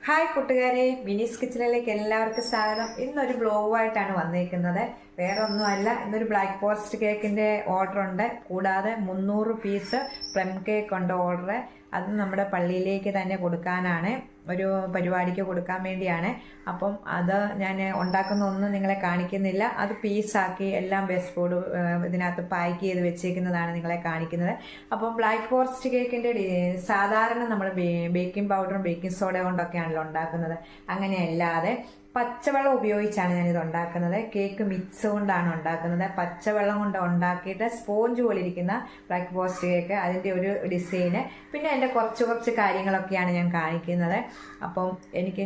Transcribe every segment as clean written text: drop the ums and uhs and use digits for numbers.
Hi കൂട്ടുകാരെ, മിനീസ് കിച്ചണിലേക്ക് എല്ലാവർക്കും സ്വാഗതം. ഇന്നൊരു ബ്ലോഗുമായിട്ടാണ് വന്നിരിക്കുന്നത്. വേറെ ഒന്നുമല്ല, ഇന്നൊരു ബ്ലാക്ക് ഫോറസ്റ്റ് കേക്കിൻ്റെ ഓർഡർ ഉണ്ട്. കൂടാതെ 300 പീസ് പ്ലം കേക്ക് ഉണ്ട് ഓർഡർ. അത് നമ്മുടെ പള്ളിയിലേക്ക് തന്നെ കൊടുക്കാനാണ്, ഒരു പരിപാടിക്ക് കൊടുക്കാൻ വേണ്ടിയാണ്. അപ്പം അത് ഞാൻ ഉണ്ടാക്കുന്ന ഒന്നും നിങ്ങളെ കാണിക്കുന്നില്ല. അത് പീസാക്കി എല്ലാം ബെസ്റ്റ് ഫുഡ് ഇതിനകത്ത് പാക്ക് ചെയ്ത് വെച്ചേക്കുന്നതാണ് നിങ്ങളെ കാണിക്കുന്നത്. അപ്പം ബ്ലാക്ക് ഫോറസ്റ്റ് കേക്കിൻ്റെ സാധാരണ നമ്മൾ ബേക്കിംഗ് പൗഡറും ബേക്കിംഗ് സോഡ കൊണ്ടൊക്കെയാണല്ലോ ഉണ്ടാക്കുന്നത്. അങ്ങനെയല്ലാതെ പച്ചവെള്ളം ഉപയോഗിച്ചാണ് ഞാനിത് ഉണ്ടാക്കുന്നത്. കേക്ക് മിക്സ് കൊണ്ടാണ് ഉണ്ടാക്കുന്നത്. പച്ചവെള്ളം കൊണ്ട് ഉണ്ടാക്കിയിട്ട് സ്പോഞ്ച് പോലെ ഇരിക്കുന്ന ബ്ലാക്ക് ഫോറസ്റ്റ് കേക്ക്, അതിൻ്റെ ഒരു ഡിസൈന്, പിന്നെ അതിൻ്റെ കുറച്ച് കാര്യങ്ങളൊക്കെയാണ് ഞാൻ കാണിക്കുന്നത്. അപ്പം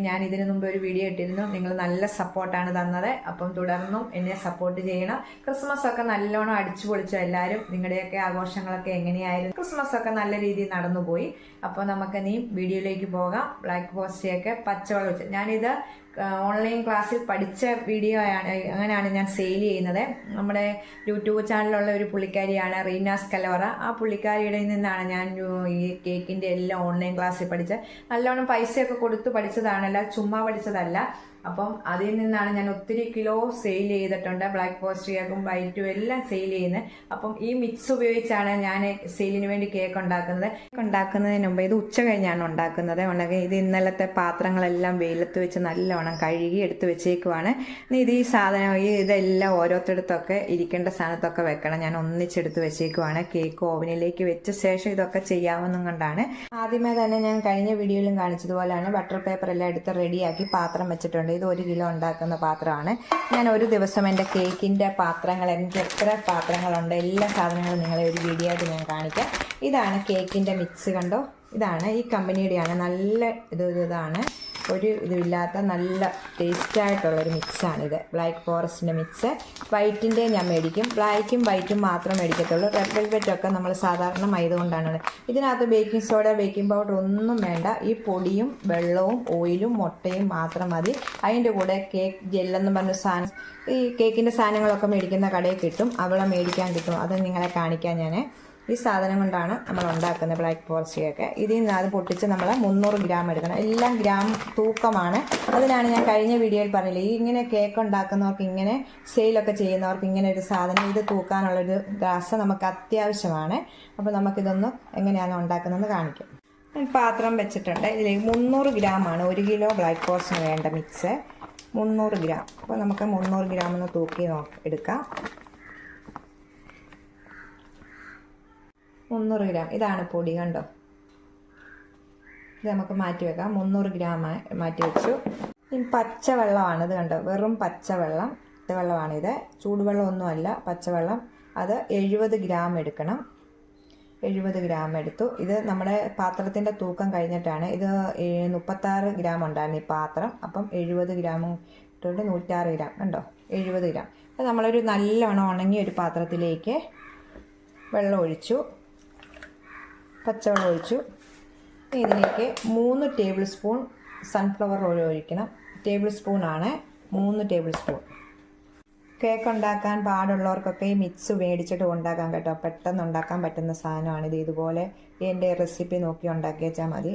ഞാൻ ഇതിനു മുമ്പ് ഒരു വീഡിയോ ഇട്ടിരുന്നു. നിങ്ങൾ നല്ല സപ്പോർട്ടാണ് തന്നത്. അപ്പം തുടർന്നും എന്നെ സപ്പോർട്ട് ചെയ്യണം. ക്രിസ്മസ് ഒക്കെ നല്ലോണം അടിച്ചു പൊളിച്ചു എല്ലാവരും. നിങ്ങളുടെയൊക്കെ ആഘോഷങ്ങളൊക്കെ എങ്ങനെയായിരുന്നു? ക്രിസ്മസ് ഒക്കെ നല്ല രീതിയിൽ നടന്നുപോയി. അപ്പോൾ നമുക്ക് ഇനി വീഡിയോയിലേക്ക് പോകാം. ബ്ലാക്ക് ഫോറസ്റ്റ് കേക്ക് പച്ചവെള്ളം വെച്ച് ഞാനിത് ഓൺലൈൻ ക്ലാസ്സിൽ പഠിച്ച വീഡിയോ ആണ്. അങ്ങനെയാണ് ഞാൻ സെയിൽ ചെയ്യുന്നത്. നമ്മുടെ യൂട്യൂബ് ചാനലിലുള്ള ഒരു പുള്ളിക്കാരിയാണ് റീനാസ് കലോറ. ആ പുള്ളിക്കാരിയുടെ നിന്നാണ് ഞാൻ ഈ കേക്കിൻ്റെ എല്ലാം ഓൺലൈൻ ക്ലാസ്സിൽ പഠിച്ചത്. നല്ലോണം പൈസയൊക്കെ കൊടുത്ത് പഠിച്ചതാണല്ല, ചുമ്മാ പഠിച്ചതല്ല. അപ്പം അതിൽ നിന്നാണ് ഞാൻ ഒത്തിരി കിലോ സെയിൽ ചെയ്തിട്ടുണ്ട്. ബ്ലാക്ക് ഫോറസ്റ്റ് കേക്കും വൈറ്റും എല്ലാം സെയിൽ ചെയ്യുന്നത്. അപ്പം ഈ മിക്സ് ഉപയോഗിച്ചാണ് ഞാൻ സെയിലിന് വേണ്ടി കേക്ക് ഉണ്ടാക്കുന്നത്. ഉണ്ടാക്കുന്നതിന് മുമ്പ് ഇത് ഉച്ച കഴിഞ്ഞാണ് ഉണ്ടാക്കുന്നത്. ഇത് ഇന്നലത്തെ പാത്രങ്ങളെല്ലാം വെയിലത്ത് വെച്ച് നല്ലോണം കഴുകി എടുത്ത് വെച്ചേക്കുവാണ്. ഇത് ഈ സാധനം ഇതെല്ലാം ഓരോരുത്തടത്തൊക്കെ ഇരിക്കേണ്ട സ്ഥാനത്തൊക്കെ വെക്കണം. ഞാൻ ഒന്നിച്ചെടുത്ത് വെച്ചേക്കുവാണ്. കേക്ക് ഓവനിലേക്ക് വെച്ച ശേഷം ഇതൊക്കെ ചെയ്യാവുന്നതും കൊണ്ടാണ്. ആദ്യമേ തന്നെ ഞാൻ കഴിഞ്ഞ വീഡിയോയിലും കാണിച്ചതുപോലെയാണ് ബട്ടർ പേപ്പർ എല്ലാം എടുത്ത് റെഡിയാക്കി പാത്രം വെച്ചിട്ടുണ്ട്. ഇത് 1 കിലോ ഉണ്ടാക്കുന്ന പാത്രമാണ്. ഞാൻ ഒരു ദിവസം എൻ്റെ കേക്കിൻ്റെ പാത്രങ്ങൾ, എനിക്ക് എത്ര പാത്രങ്ങളുണ്ട്, എല്ലാ സാധനങ്ങളും നിങ്ങളെ ഒരു വീഡിയോ ആയിട്ട് ഞാൻ കാണിക്കാം. ഇതാണ് കേക്കിൻ്റെ മിക്സ്, കണ്ടോ? ഇതാണ് ഈ കമ്പനിയുടെയാണ്. നല്ല ഇതാണ്, ഒരു ഇതുമില്ലാത്ത നല്ല ടേസ്റ്റായിട്ടുള്ളൊരു മിക്സാണിത്. Black ഫോറസ്റ്റിൻ്റെ mix. വൈറ്റിൻ്റെ ഞാൻ മേടിക്കും. ബ്ലാക്കും വൈറ്റും മാത്രം മേടിക്കത്തുള്ളൂ. റെഡ് വെൽവെറ്റൊക്കെ നമ്മൾ സാധാരണ മൈദ കൊണ്ടാണ്. ഇതിനകത്ത് ബേക്കിംഗ് സോഡ, ബേക്കിംഗ് പൗഡർ ഒന്നും വേണ്ട. ഈ പൊടിയും വെള്ളവും ഓയിലും മുട്ടയും മാത്രം മതി. അതിൻ്റെ കൂടെ കേക്ക് ജെല്ലെന്ന് പറഞ്ഞ സാധനം, ഈ കേക്കിൻ്റെ സാധനങ്ങളൊക്കെ മേടിക്കുന്ന കടയിൽ കിട്ടും, അവിടെ മേടിക്കാൻ കിട്ടും. അത് നിങ്ങളെ കാണിക്കാൻ ഞാൻ. ഈ സാധനം കൊണ്ടാണ് നമ്മൾ ഉണ്ടാക്കുന്നത് ബ്ലാക്ക് ഫോറസ്റ്റ് കേക്ക്. ഇതിൽ നിന്ന് അത് പൊട്ടിച്ച് നമ്മൾ 300 ഗ്രാം എടുക്കണം. എല്ലാം ഗ്രാം തൂക്കമാണ്. അതിനാണ് ഞാൻ കഴിഞ്ഞ വീഡിയോയിൽ പറഞ്ഞില്ലേ, ഈ ഇങ്ങനെ കേക്ക് ഉണ്ടാക്കുന്നവർക്ക്, ഇങ്ങനെ സെയിലൊക്കെ ചെയ്യുന്നവർക്ക് ഇങ്ങനെ ഒരു സാധനം, ഇത് തൂക്കാനുള്ളൊരു ഗ്ലാസ് നമുക്ക് അത്യാവശ്യമാണ്. അപ്പോൾ നമുക്കിതൊന്ന് എങ്ങനെയാണ് ഉണ്ടാക്കുന്നതെന്ന് കാണിക്കാം. പാത്രം വെച്ചിട്ടുണ്ട്. ഇതിലേക്ക് 300 ഗ്രാമാണ് 1 കിലോ ബ്ലാക്ക് ഫോറസ്റ്റിന് വേണ്ട മിക്സ്. 300 ഗ്രാം. അപ്പോൾ നമുക്ക് 300 ഗ്രാം ഒന്ന് തൂക്കി എടുക്കാം. 300 ഗ്രാം. ഇതാണ് പൊടി, കണ്ടോ? ഇത് നമുക്ക് മാറ്റി വെക്കാം. 300 ഗ്രാം മാറ്റി വെച്ചു. ഇനി പച്ചവെള്ളമാണ്, ഇത് കണ്ടോ? വെറും പച്ചവെള്ളമാണിത്. ചൂടുവെള്ളമൊന്നുമല്ല, പച്ചവെള്ളം. അത് 70 ഗ്രാം എടുക്കണം. 70 ഗ്രാം എടുത്തു. ഇത് നമ്മുടെ പാത്രത്തിൻ്റെ തൂക്കം കഴിഞ്ഞിട്ടാണ്. ഇത് 36 ഗ്രാം ഉണ്ടായിരുന്നു ഈ പാത്രം. അപ്പം 70 ഗ്രാം ഇട്ടുകൊണ്ട് 106 ഗ്രാം, കണ്ടോ? 70 ഗ്രാം. അപ്പം നമ്മളൊരു നല്ലോണം ഉണങ്ങിയ ഒരു പാത്രത്തിലേക്ക് വെള്ളം ഒഴിച്ചു, പച്ചവെള്ളം ഒഴിച്ചു. ഇതിലേക്ക് 3 ടേബിൾ സ്പൂൺ സൺഫ്ലവർ ഓയിൽ ഒഴിക്കണം. ടേബിൾ സ്പൂണാണ്, 3 ടേബിൾ സ്പൂൺ. കേക്ക് ഉണ്ടാക്കാൻ പാടുള്ളവർക്കൊക്കെ ഈ മിക്സ് മേടിച്ചിട്ട് ഉണ്ടാക്കാൻ കേട്ടോ. പെട്ടെന്ന് ഉണ്ടാക്കാൻ പറ്റുന്ന സാധനമാണിത്. ഇതുപോലെ എൻ്റെ റെസിപ്പി നോക്കി ഉണ്ടാക്കി വെച്ചാൽ മതി.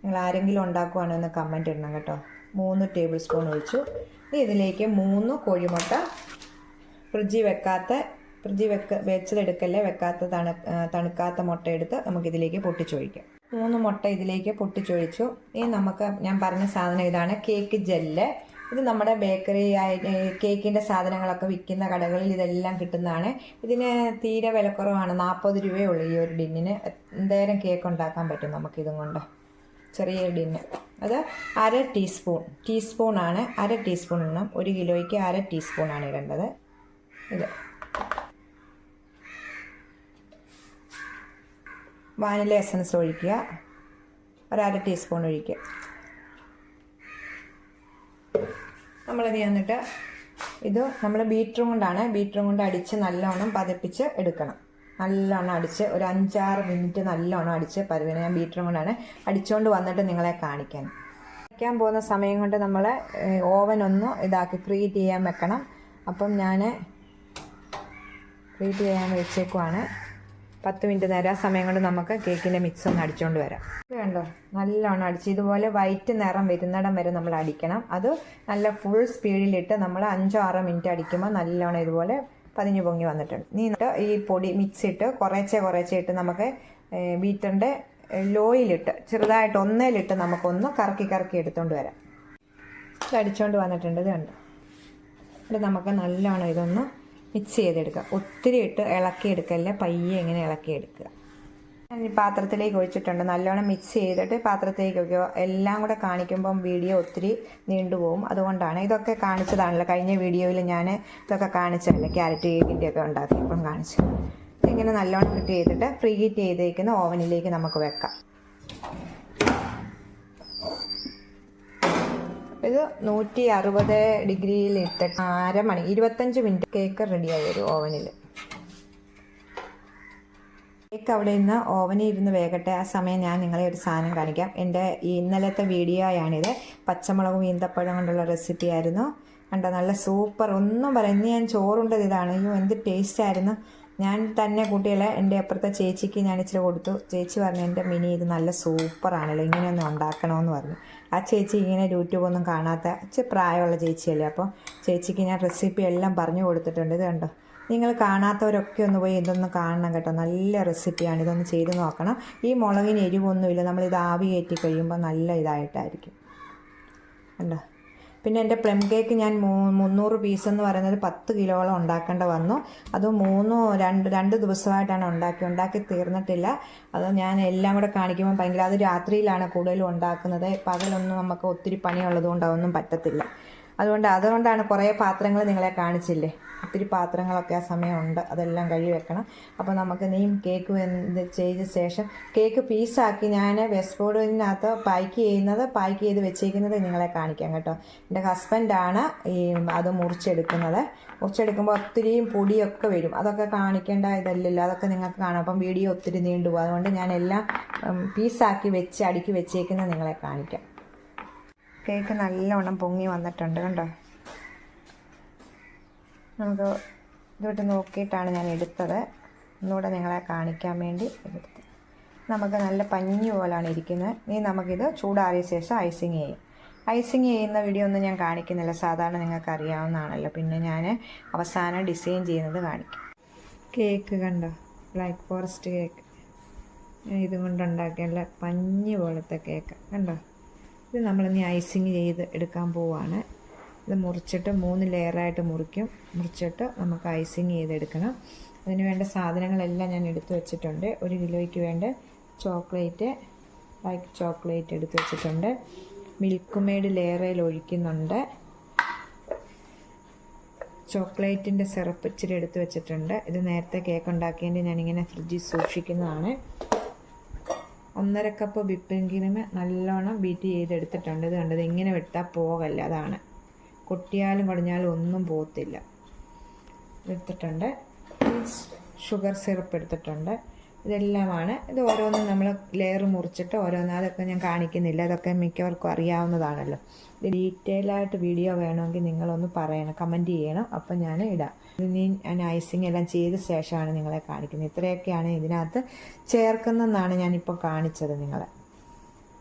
നിങ്ങൾ ആരെങ്കിലും ഉണ്ടാക്കുവാണെന്ന് കമൻറ്റ് ഇടണം കേട്ടോ. 3 ടേബിൾ സ്പൂൺ ഒഴിച്ചു. ഇതിലേക്ക് 3 കോഴിമുട്ട, വെച്ചതെടുക്കല്ലേ, തണുക്കാത്ത മുട്ട എടുത്ത് നമുക്കിതിലേക്ക് പൊട്ടിച്ചൊഴിക്കാം. 3 മുട്ട ഇതിലേക്ക് പൊട്ടിച്ചൊഴിച്ചു. ഇനി ഞാൻ പറഞ്ഞ സാധനം ഇതാണ്, കേക്ക് ജെല്ല്. ഇത് നമ്മുടെ ബേക്കറി കേക്കിൻ്റെ സാധനങ്ങളൊക്കെ വിൽക്കുന്ന കടകളിൽ ഇതെല്ലാം കിട്ടുന്നതാണ്. ഇതിന് തീരെ വിലക്കുറവാണ്, 40 രൂപയേ ഉള്ളൂ ഈ ഒരു ടിന്നിന്. എന്തേരം കേക്ക് ഉണ്ടാക്കാൻ പറ്റും നമുക്കിതും കൊണ്ട്. ചെറിയ ടിന്ന്. അത് 1/2 ടീസ്പൂണാണ്. 1/2 ടീസ്പൂൺ ഇടണം. 1 കിലോയ്ക്ക് 1/2 ടീസ്പൂണാണ് ഇടേണ്ടത്. ഇത് വാനില എസൻസ് ഒഴിക്കുക. 1/2 ടീസ്പൂൺ ഒഴിക്കുക. നമ്മളിത് എന്നിട്ട് ഇത് നമ്മൾ ബീറ്ററും കൊണ്ട് അടിച്ച് നല്ലോണം പതപ്പിച്ച് എടുക്കണം. നല്ലോണം അടിച്ച് ഒരു 5-6 മിനിറ്റ് നല്ലോണം അടിച്ച് പതവണം. ഞാൻ ബീറ്ററും കൊണ്ടാണ് അടിച്ചുകൊണ്ട് വന്നിട്ട് നിങ്ങളെ കാണിക്കാൻ പോകുന്ന സമയം കൊണ്ട് നമ്മൾ ഓവൻ ഒന്ന് ഇതാക്കി പ്രീഹീറ്റ് ചെയ്യാൻ വെക്കണം. അപ്പം ഞാൻ പ്രീഹീറ്റ് ചെയ്യാൻ വെച്ചേക്കുവാണ്. 10 മിനിറ്റ് നേരം. ആ സമയം കൊണ്ട് നമുക്ക് കേക്കിൻ്റെ മിക്സ് ഒന്ന് അടിച്ചുകൊണ്ട് വരാം. ഇത് കണ്ടോ, നല്ലോണം അടിച്ച് ഇതുപോലെ വൈറ്റ് നിറം വരുന്നിടം വരെ നമ്മൾ അടിക്കണം. അത് നല്ല ഫുൾ സ്പീഡിലിട്ട് നമ്മൾ 5-6 മിനിറ്റ് അടിക്കുമ്പോൾ നല്ലോണം ഇതുപോലെ പതിഞ്ഞു പൊങ്ങി വന്നിട്ടുണ്ട്. ഈ പൊടി മിക്സ് ഇട്ട് കുറേശ്ശെ ഇട്ട് നമുക്ക് ബീറ്ററിൻ്റെ ലോയിലിട്ട് ചെറുതായിട്ട് ഒന്നേലിട്ട് നമുക്കൊന്ന് കറക്കി എടുത്തുകൊണ്ട് വരാം. ഇത് അടിച്ചുകൊണ്ട് വന്നിട്ടുണ്ട്. ഇത് കണ്ടോ, ഇത് നമുക്ക് നല്ലോണം ഇതൊന്ന് മിക്സ് ചെയ്തെടുക്കുക. ഒത്തിരി ഇട്ട് ഇളക്കിയെടുക്കല്ലേ, പയ്യെ ഇങ്ങനെ ഇളക്കിയെടുക്കുക. ഞാൻ ഈ പാത്രത്തിലേക്ക് ഒഴിച്ചിട്ടുണ്ട്. നല്ലോണം മിക്സ് ചെയ്തിട്ട് പാത്രത്തിലേക്ക് വയ്ക്കുക. എല്ലാം കൂടെ കാണിക്കുമ്പം വീഡിയോ ഒത്തിരി നീണ്ടുപോകും. അതുകൊണ്ടാണ് ഇതൊക്കെ കാണിച്ചതാണല്ലോ കഴിഞ്ഞ വീഡിയോയിൽ ഞാൻ ഇതൊക്കെ കാണിച്ചതല്ലേ, ക്യാരറ്റ് കേക്കിൻ്റെ ഒക്കെ ഉണ്ടാക്കിയപ്പം കാണിച്ചു. ഇങ്ങനെ നല്ലോണം ഫിറ്റ് ചെയ്തിട്ട് പ്രീ ഹീറ്റ് ചെയ്തേക്കുന്ന ഓവനിലേക്ക് നമുക്ക് വെക്കാം. ഇത് 160 ഡിഗ്രിയിൽ ഇട്ടിട്ട് 25 മിനിറ്റ് കേക്ക് റെഡിയായി വരും ഓവനിൽ. കേക്ക് അവിടെ നിന്ന് ഓവനിൽ ഇരുന്ന് വേകട്ടെ. ആ സമയം ഞാൻ നിങ്ങളെ ഒരു സാധനം കാണിക്കാം. എൻ്റെ ഇന്നലത്തെ വീഡിയോയാണിത്. പച്ചമുളകും ഈന്തപ്പഴം കൊണ്ടുള്ള റെസിപ്പി ആയിരുന്നു. കണ്ടോ, നല്ല സൂപ്പർ. ഒന്നും പറയാം, ഇന്ന് ഞാൻ ചോറുണ്ടത് ഇതാണ്. അയ്യോ എന്ത് ടേസ്റ്റ് ആയിരുന്നു. ഞാൻ തന്നെ കുട്ടികളെ എൻ്റെ അപ്പുറത്തെ ചേച്ചിക്ക് ഞാൻ ഇച്ചിരി കൊടുത്തു. ചേച്ചി പറഞ്ഞു, എൻ്റെ മിനി ഇത് നല്ല സൂപ്പറാണല്ലോ, ഇങ്ങനെയൊന്നും ഉണ്ടാക്കണമെന്ന് പറഞ്ഞു. ആ ചേച്ചി ഇങ്ങനെ യൂട്യൂബൊന്നും കാണാത്ത ഇച്ചിരി പ്രായമുള്ള ചേച്ചിയല്ലേ. അപ്പോൾ ചേച്ചിക്ക് ഞാൻ റെസിപ്പി എല്ലാം പറഞ്ഞു കൊടുത്തിട്ടുണ്ട്. ഇത് കണ്ടോ, നിങ്ങൾ കാണാത്തവരൊക്കെ ഒന്ന് പോയി ഇതൊന്ന് കാണണം കേട്ടോ. നല്ല റെസിപ്പിയാണ്, ഇതൊന്ന് ചെയ്ത് നോക്കണം. ഈ മുളകിന് എരിവൊന്നുമില്ല. നമ്മളിത് ആവി കയറ്റി കഴിയുമ്പോൾ നല്ല ഇതായിട്ടായിരിക്കും. കണ്ടോ. പിന്നെ എൻ്റെ പ്ലം കേക്ക് ഞാൻ 300 പീസ് എന്ന് പറയുന്നത് 10 കിലോളം ഉണ്ടാക്കേണ്ട വന്നു. അത് 2 ദിവസമായിട്ടാണ് ഉണ്ടാക്കി തീർന്നിട്ടില്ല. അത് ഞാൻ എല്ലാം കൂടെ കാണിക്കുമ്പോൾ ഭയങ്കര, അത് രാത്രിയിലാണ് കൂടുതലും ഉണ്ടാക്കുന്നത്. പകലൊന്നും നമുക്ക് ഒത്തിരി പണിയുള്ളത് കൊണ്ട് അതൊന്നും പറ്റത്തില്ല. അതുകൊണ്ടാണ് കുറേ പാത്രങ്ങൾ നിങ്ങളെ കാണിച്ചില്ലേ. ഒത്തിരി പാത്രങ്ങളൊക്കെ ആ സമയമുണ്ട്, അതെല്ലാം കഴുകി വെക്കണം. അപ്പോൾ നമുക്ക് കേക്ക് ചെയ്ത ശേഷം കേക്ക് പീസാക്കി ഞാൻ വെസ്റ്റ്ബോർഡിനകത്ത് പാക്ക് ചെയ്ത് വെച്ചേക്കുന്നത് നിങ്ങളെ കാണിക്കാം കേട്ടോ. എൻ്റെ ഹസ്ബൻഡാണ് അത് മുറിച്ചെടുക്കുമ്പോൾ ഒത്തിരിയും പൊടിയൊക്കെ വരും. അതൊക്കെ കാണിക്കേണ്ട ഇതല്ലല്ലോ, അതൊക്കെ നിങ്ങൾക്ക് കാണാം. അപ്പം വീഡിയോ ഒത്തിരി നീണ്ടുപോകും. അതുകൊണ്ട് ഞാൻ എല്ലാം പീസാക്കി അടുക്കി വെച്ചേക്കുന്നത് നിങ്ങളെ കാണിക്കാം. കേക്ക് നല്ലവണ്ണം പൊങ്ങി വന്നിട്ടുണ്ട് കണ്ടോ. നമുക്ക് ഇതോട്ട് നോക്കിയിട്ടാണ് ഞാൻ എടുത്തത്. ഒന്നുകൂടെ നിങ്ങളെ കാണിക്കാൻ വേണ്ടി എടുത്തത്. നമുക്ക് നല്ല പഞ്ഞി പോലാണ് ഇരിക്കുന്നത്. ഇനി നമുക്കിത് ചൂടാറിയ ശേഷം ഐസിങ് ചെയ്യും. ഐസിങ് ചെയ്യുന്ന വീഡിയോ ഒന്നും ഞാൻ കാണിക്കുന്നില്ല, സാധാരണ നിങ്ങൾക്ക് അറിയാവുന്നതാണല്ലോ. പിന്നെ ഞാൻ അവസാനം ഡിസൈൻ ചെയ്യുന്നത് കാണിക്കും. കേക്ക് കണ്ടോ, ബ്ലാക്ക് ഫോറസ്റ്റ് കേക്ക്. ഇതും കൊണ്ടുണ്ടാക്കിയ പഞ്ഞി പോലത്തെ കേക്ക് കണ്ടോ. ഇത് നമ്മളിനി ഐസിങ് ചെയ്ത് എടുക്കാൻ പോവുകയാണ്. ഇത് മുറിച്ചിട്ട് 3 ലെയറായിട്ട് മുറിച്ചിട്ട് നമുക്ക് ഐസിങ് ചെയ്തെടുക്കണം. അതിന് വേണ്ട സാധനങ്ങളെല്ലാം ഞാൻ എടുത്തു വെച്ചിട്ടുണ്ട്. 1 കിലോയ്ക്ക് വേണ്ട വൈറ്റ് ചോക്ലേറ്റ് എടുത്ത് വെച്ചിട്ടുണ്ട്. മിൽക്ക് മെയ്ഡ് ലെയറിൽ ഒഴിക്കുന്നുണ്ട്. ചോക്ലേറ്റിൻ്റെ സിറപ്പ് ഇച്ചിരി എടുത്ത് വെച്ചിട്ടുണ്ട്. ഇത് നേരത്തെ കേക്ക് ഉണ്ടാക്കിയതിൻ്റെ ഞാനിങ്ങനെ ഫ്രിഡ്ജിൽ സൂക്ഷിക്കുന്നതാണ്. 1.5 കപ്പ് വിപ്പിംഗ് ക്രീം നല്ലോണം ബീറ്റ് ചെയ്തെടുത്തിട്ടുണ്ട്. ഇത് കണ്ടത് ഇങ്ങനെ വിട്ടാൽ പോകല്ല, അതാണ്. കൊട്ടിയാലും കുടഞ്ഞാലും ഒന്നും പോകത്തില്ല. എടുത്തിട്ടുണ്ട്. ഷുഗർ സിറപ്പ് എടുത്തിട്ടുണ്ട്. ഇതെല്ലാമാണ്. ഇത് ഓരോന്നും നമ്മൾ ലെയർ മുറിച്ചിട്ട് അതൊക്കെ ഞാൻ കാണിക്കുന്നില്ല. അതൊക്കെ മിക്കവർക്കും അറിയാവുന്നതാണല്ലോ. ഇത് ഡീറ്റെയിലായിട്ട് വീഡിയോ വേണമെങ്കിൽ നിങ്ങളൊന്ന് പറയണം, കമൻറ്റ് ചെയ്യണം. അപ്പം ഞാൻ ഇടാം. ഞാൻ ഐസിങ് എല്ലാം ചെയ്ത ശേഷമാണ് നിങ്ങളെ കാണിക്കുന്നത്. ഇത്രയൊക്കെയാണ് ഇതിനകത്ത് ചേർക്കുന്നതെന്നാണ് ഞാനിപ്പോൾ കാണിച്ചത് നിങ്ങളെ.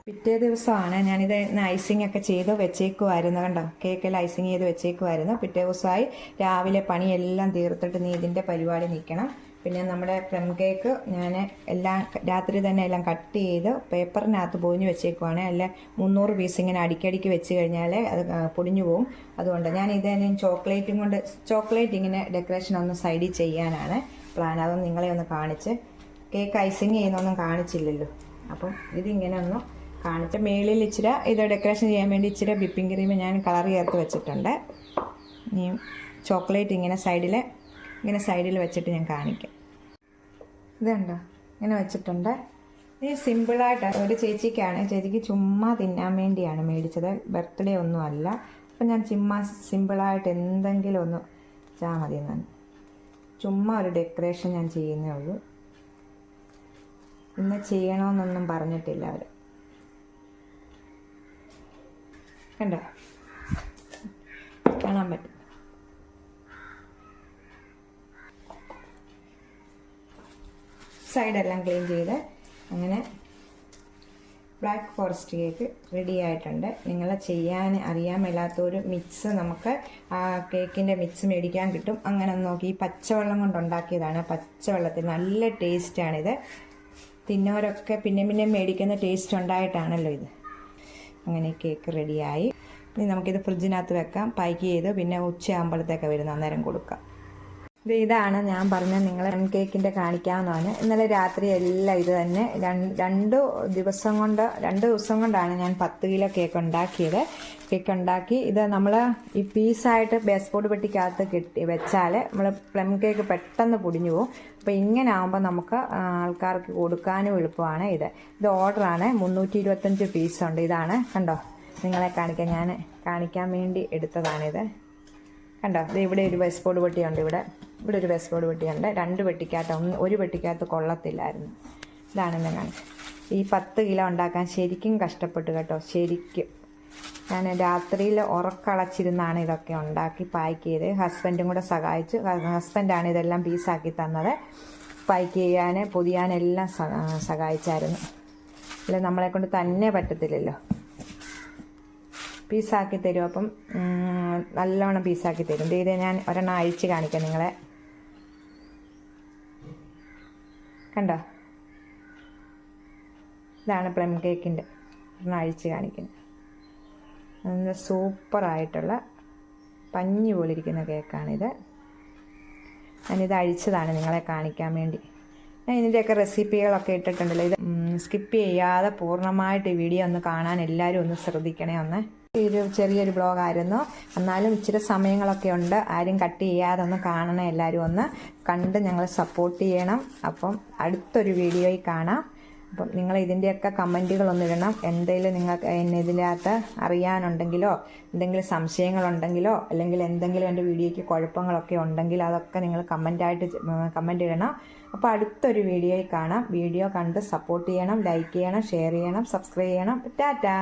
പിറ്റേ ദിവസമാണ് ഞാനിത് ഐസിങ് ഒക്കെ ചെയ്ത് വെച്ചേക്കുമായിരുന്നു. കണ്ടോ, കേക്കെല്ലാം ഐസിങ് ചെയ്ത് വെച്ചേക്കുമായിരുന്നു. പിറ്റേ ദിവസമായി രാവിലെ പണിയെല്ലാം തീർത്തിട്ട് ഇതിൻ്റെ പരിപാടി നിൽക്കണം. പിന്നെ നമ്മുടെ പ്ലം കേക്ക് ഞാൻ എല്ലാം രാത്രി തന്നെ എല്ലാം കട്ട് ചെയ്ത് പേപ്പറിനകത്ത് പൊതിഞ്ഞ് വെച്ചേക്കുവാണ്. അല്ല 300 പീസ് ഇങ്ങനെ അടിക്കടിക്ക് വെച്ച് കഴിഞ്ഞാൽ അത് പൊടിഞ്ഞു പോകും. അതുകൊണ്ട് ഞാൻ ഇതിനെ ചോക്ലേറ്റ് ഇങ്ങനെ ഡെക്കറേഷൻ ഒന്ന് സൈഡിൽ ചെയ്യാനാണ് പ്ലാൻ. അതൊന്നും നിങ്ങളെ ഒന്ന് കാണിച്ച്, കേക്ക് ഐസിങ് ചെയ്യുന്നൊന്നും കാണിച്ചില്ലല്ലോ. അപ്പം ഇതിങ്ങനെ ഒന്ന് കാണിച്ച മേളിൽ ഇച്ചിരി ഇത് ഡെക്കറേഷൻ ചെയ്യാൻ വേണ്ടി ഇച്ചിരി വിപ്പിംഗ് ക്രീം ഞാൻ കളർ ചേർത്ത് വെച്ചിട്ടുണ്ട്. ഇനി ചോക്ലേറ്റ് ഇങ്ങനെ സൈഡിൽ വെച്ചിട്ട് ഞാൻ കാണിക്കാം. ഇതുണ്ടോ, ഇങ്ങനെ വെച്ചിട്ടുണ്ട്. ഇത് സിമ്പിളായിട്ട് ഒരു ചേച്ചിക്ക് ചുമ്മാ തിന്നാൻ വേണ്ടിയാണ് മേടിച്ചത്, ബർത്ത്ഡേ ഒന്നും അല്ല. അപ്പം ഞാൻ സിമ്പിളായിട്ട് എന്തെങ്കിലും ഒന്ന് വെച്ചാൽ മതി എന്നാണ്. ചുമ്മാ ഒരു ഡെക്കറേഷൻ ഞാൻ ചെയ്യുന്നേ ഉള്ളൂ. ഇന്ന് ചെയ്യണമെന്നൊന്നും പറഞ്ഞിട്ടില്ല അവർ. കണ്ടോ, കാണാൻ പറ്റും. സൈഡെല്ലാം ക്ലീൻ ചെയ്ത് അങ്ങനെ ബ്ലാക്ക് ഫോറസ്റ്റ് കേക്ക് റെഡി ആയിട്ടുണ്ട്. നിങ്ങൾ ചെയ്യാൻ അറിയാൻ മേലാത്തൊരു മിക്സ് നമുക്ക് ആ കേക്കിൻ്റെ മിക്സ് മേടിക്കാൻ കിട്ടും. അങ്ങനെ നോക്കി ഈ പച്ചവെള്ളം കൊണ്ട് ഉണ്ടാക്കിയതാണ്. പച്ചവെള്ളത്തിൽ നല്ല ടേസ്റ്റാണിത്. തിന്നവരൊക്കെ പിന്നെ മേടിക്കുന്ന ടേസ്റ്റ് ഉണ്ടായിട്ടാണല്ലോ ഇത്. അങ്ങനെ കേക്ക് റെഡിയായി. ഇനി നമുക്കിത് ഫ്രിഡ്ജിനകത്ത് വെക്കാം. പാക്ക് ചെയ്ത് പിന്നെ ഉച്ചയാകുമ്പോഴത്തേക്ക് വരുന്ന അന്നേരം കൊടുക്കാം. ഇതാണ് ഞാൻ പറഞ്ഞ നിങ്ങളെ കേക്കിൻ്റെ കാണിക്കാവുന്നതാണ്. ഇന്നലെ രാത്രി എല്ലാം ഇത് തന്നെ 2 ദിവസം കൊണ്ടാണ് ഞാൻ 10 കിലോ കേക്ക് ഉണ്ടാക്കിയത്. കേക്ക് ഉണ്ടാക്കി ഇത് നമ്മൾ ഈ പീസായിട്ട് ബേസ്ബോർഡ് പെട്ടിക്കകത്ത് വെച്ചാൽ നമ്മൾ പ്ലം കേക്ക് പെട്ടെന്ന് പൊടിഞ്ഞു പോകും. അപ്പോൾ ഇങ്ങനെ ആകുമ്പോൾ നമുക്ക് ആൾക്കാർക്ക് കൊടുക്കാനും എളുപ്പമാണ്. ഇത് ഓർഡറാണ്. 325 പീസുണ്ട്. ഇതാണ് കണ്ടോ, നിങ്ങളെ ഞാൻ കാണിക്കാൻ വേണ്ടി എടുത്തതാണിത്. കണ്ടോ, ഇത് ഇവിടെ ഒരു ബേസ്ബോർഡ് പെട്ടിയുണ്ട്. ഇവിടെ ഒരു ബേസ്ബോർഡ് പെട്ടിയുണ്ട്. 2 പെട്ടിക്കകത്ത് ഒരു പെട്ടിക്കകത്ത് കൊള്ളത്തില്ലായിരുന്നു. ഇതാണ് ഞാൻ ഈ 10 കിലോ ഉണ്ടാക്കാൻ ശരിക്കും കഷ്ടപ്പെട്ടു കേട്ടോ. ശരിക്കും ഞാൻ രാത്രിയിൽ ഉറക്കളച്ചിരുന്നാണ് ഇതൊക്കെ ഉണ്ടാക്കി പാക്ക് ചെയ്ത്. ഹസ്ബൻഡും കൂടെ സഹായിച്ചു. ഹസ്ബൻഡാണ് ഇതെല്ലാം പീസാക്കി തന്നത്. പാക്ക് ചെയ്യാൻ പൊതിയാനെല്ലാം സഹായിച്ചായിരുന്നു. അല്ല നമ്മളെ കൊണ്ട് തന്നെ പറ്റത്തില്ലല്ലോ. പീസാക്കി തരും. അപ്പം നല്ലോണം പീസാക്കി തരും. ഇത് ഞാൻ ഒരെണ്ണം അഴിച്ച് കാണിക്കാം നിങ്ങളെ. കണ്ടോ, ഇതാണ് പ്ലം കേക്കിൻ്റെ ഒരെണ്ണം അഴിച്ച് കാണിക്കുന്നത്. നല്ല സൂപ്പറായിട്ടുള്ള പഞ്ഞി പോലിരിക്കുന്ന കേക്കാണിത്. ഞാനിത് അഴിച്ചതാണ് നിങ്ങളെ കാണിക്കാൻ വേണ്ടി. ഞാൻ ഇതിൻ്റെയൊക്കെ റെസിപ്പികളൊക്കെ ഇട്ടിട്ടുണ്ടല്ലോ. ഇത് സ്കിപ്പ് ചെയ്യാതെ പൂർണ്ണമായിട്ട് ഈ വീഡിയോ ഒന്ന് കാണാൻ എല്ലാവരും ഒന്ന് ശ്രദ്ധിക്കണേ. ഒരു ചെറിയൊരു ബ്ലോഗായിരുന്നു, എന്നാലും ഇച്ചിരി സമയങ്ങളൊക്കെ ഉണ്ട്. ആരും കട്ട് ചെയ്യാതെ ഒന്ന് കാണണേ. എല്ലാവരും ഒന്ന് കണ്ട് ഞങ്ങൾ സപ്പോർട്ട് ചെയ്യണം. അപ്പം അടുത്തൊരു വീഡിയോയിൽ കാണാം. അപ്പം നിങ്ങൾ ഇതിൻ്റെയൊക്കെ കമൻറ്റുകളൊന്ന് ഇടണം. എന്തെങ്കിലും നിങ്ങൾക്ക് എന്നെ ഇതിനകത്ത് അറിയാനുണ്ടെങ്കിലോ എന്തെങ്കിലും സംശയങ്ങളുണ്ടെങ്കിലോ അല്ലെങ്കിൽ എന്തെങ്കിലും എൻ്റെ വീഡിയോയ്ക്ക് കുഴപ്പങ്ങളൊക്കെ ഉണ്ടെങ്കിൽ അതൊക്കെ നിങ്ങൾ കമൻ്റ് ഇടണം. അപ്പോൾ അടുത്തൊരു വീഡിയോയിൽ കാണാം. വീഡിയോ കണ്ട് സപ്പോർട്ട് ചെയ്യണം, ലൈക്ക് ചെയ്യണം, ഷെയർ ചെയ്യണം, സബ്സ്ക്രൈബ് ചെയ്യണം. ടാറ്റാ.